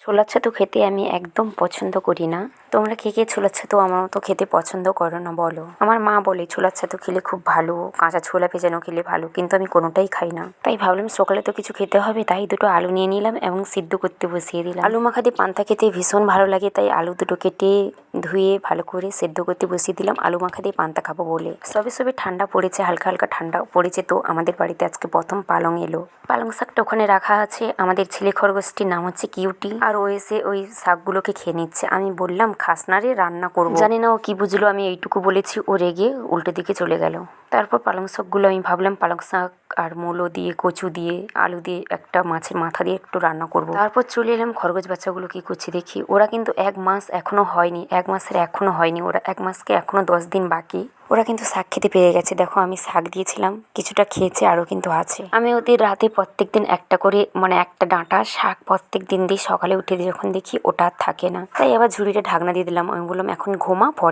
ছোলার ছাতু খেতে আমি একদম পছন্দ করি না। তোমরা কে কে ছোলার ছাতু আমার মতো খেতে পছন্দ করো না বলো? আমার মা বলে ছোলার ছাতু খেলে খুব ভালো, কাঁচা ছোলা ভেজানো খেলে ভালো, কিন্তু আমি কোনোটাই খাই না। তাই ভাবলাম সকালে তো কিছু খেতে হবে, তাই দুটো আলু নিয়ে নিলাম এবং সিদ্ধ করতে বসিয়ে দিলাম। আলু মাখা দিয়ে পান্তা খেতে ভীষণ ভালো লাগে, তাই আলু দুটো কেটে ধুয়ে ভালো করে সেদ্ধ করতে বসিয়ে দিলাম আলু মাখা দিয়ে পান্তা খাবো বলে। সবে সবে ঠান্ডা পড়েছে, হালকা হালকা ঠান্ডা পড়েছে, তো আমাদের বাড়িতে আজকে প্রথম পালং এলো। পালং শাকটা ওখানে রাখা আছে। আমাদের ছেলে খরগোশটির নাম হচ্ছে কিউটি, আর ও এসে ওই শাকগুলোকে খেয়ে নিচ্ছে। আমি বললাম খাস না রে, রান্না করবো। জানি না ও কি বুঝলো, আমি এইটুকু বলেছি, ও রেগে উল্টো দিকে চলে গেল। তারপর পালং শাকগুলো আমি ভাবলাম পালং শাক আর মূলো দিয়ে, কচু দিয়ে, আলু দিয়ে, একটা মাছের মাথা দিয়ে একটু রান্না করব। তারপর চলে এলাম খরগোশ বাচ্চাগুলো কি করছে দেখি। ওরা কিন্তু 1 মাস এখনো হয়নি, 1 মাসের এখনো হয়নি, ওরা 1 মাসকে এখনো 10 দিন বাকি। ওরা কিন্তু শাক খেতে পেরে গেছে। দেখো আমি শাক দিয়েছিলাম, কিছুটা খেয়েছে, আরও কিন্তু আছে। আমি ওদের রাতে প্রত্যেকদিন একটা করে, মানে একটা ডাঁটা শাক প্রত্যেক দিন দিই। সকালে উঠে যখন দেখি ওটা আর থাকে না, তাই আবার ঝুড়িটা ঢাকনা দিয়ে দিলাম। আমি বললাম এখন ঘুমা, পরে